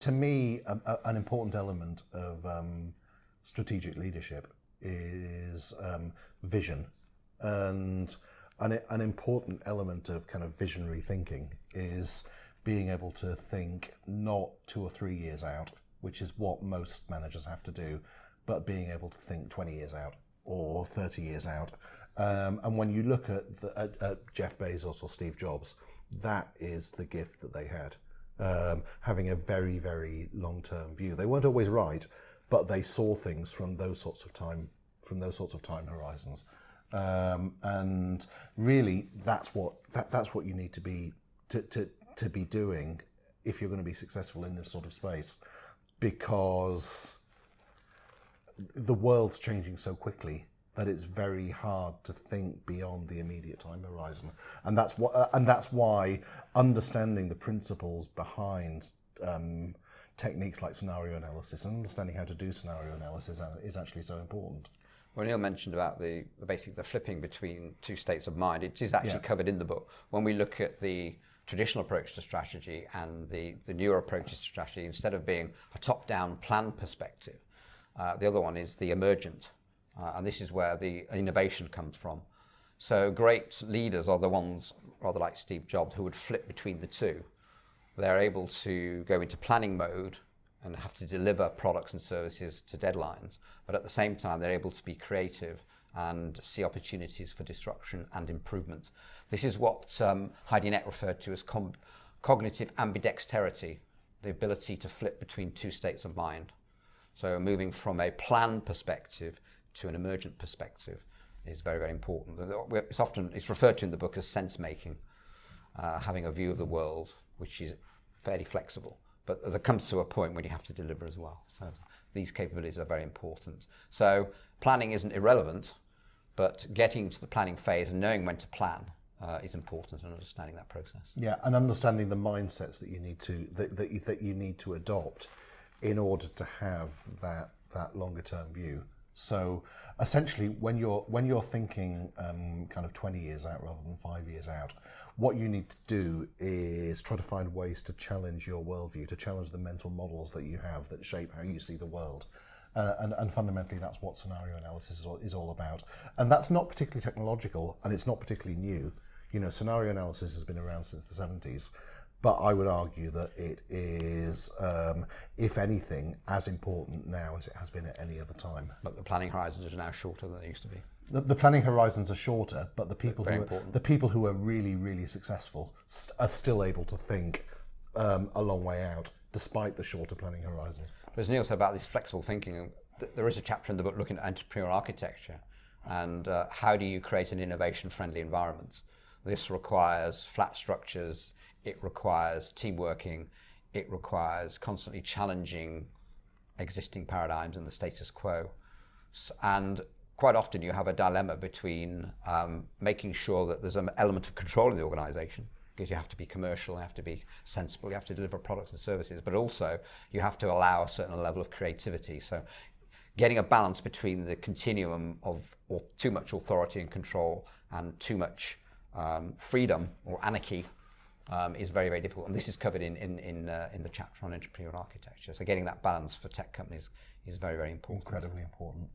to me, an important element of strategic leadership is vision, and an important element of kind of visionary thinking is being able to think not 2 or 3 years out, which is what most managers have to do, but being able to think 20 years out or 30 years out. And when you look at Jeff Bezos or Steve Jobs, that is the gift that they had, having a very, very long-term view. They weren't always right, but they saw things from those sorts of time horizons. And really, that's what you need to be doing if you're going to be successful in this sort of space, because the world's changing so quickly that it's very hard to think beyond the immediate time horizon, and that's why understanding the principles behind techniques like scenario analysis and understanding how to do scenario analysis is actually so important. Well, Neil mentioned about the flipping between two states of mind. It is actually covered in the book. When we look at the traditional approach to strategy and the newer approaches to strategy, instead of being a top-down plan perspective, the other one is the emergent. And this is where the innovation comes from. So great leaders are the ones, rather like Steve Jobs, who would flip between the two. They're able to go into planning mode and have to deliver products and services to deadlines, but at the same time they're able to be creative and see opportunities for disruption and improvement. This is what Heidi Neck referred to as cognitive ambidexterity, the ability to flip between two states of mind. So moving from a plan perspective to an emergent perspective is very, very important. It's referred to in the book as sense making, having a view of the world which is fairly flexible, but there comes to a point when you have to deliver as well. So these capabilities are very important. So planning isn't irrelevant, but getting to the planning phase and knowing when to plan is important, and understanding that process. Yeah, and understanding the mindsets that you need to adopt in order to have that longer term view. So essentially, when you're thinking kind of 20 years out rather than 5 years out, what you need to do is try to find ways to challenge your worldview, to challenge the mental models that you have that shape how you see the world. And fundamentally, that's what scenario analysis is all about. And that's not particularly technological, and it's not particularly new. You know, scenario analysis has been around since the 70s. But I would argue that it is, if anything, as important now as it has been at any other time. But the planning horizons are now shorter than they used to be. The planning horizons are shorter, but the people who are really, really successful are still able to think a long way out, despite the shorter planning horizons. But as Neil said about this flexible thinking, there is a chapter in the book looking at entrepreneurial architecture and how do you create an innovation-friendly environment. This requires flat structures. It requires team working, it requires constantly challenging existing paradigms and the status quo. And quite often you have a dilemma between making sure that there's an element of control in the organization, because you have to be commercial, you have to be sensible, you have to deliver products and services, but also you have to allow a certain level of creativity. So getting a balance between the continuum of too much authority and control and too much freedom or anarchy is very, very difficult, and this is covered in the chapter on entrepreneurial architecture. So getting that balance for tech companies is very, very important. Incredibly important.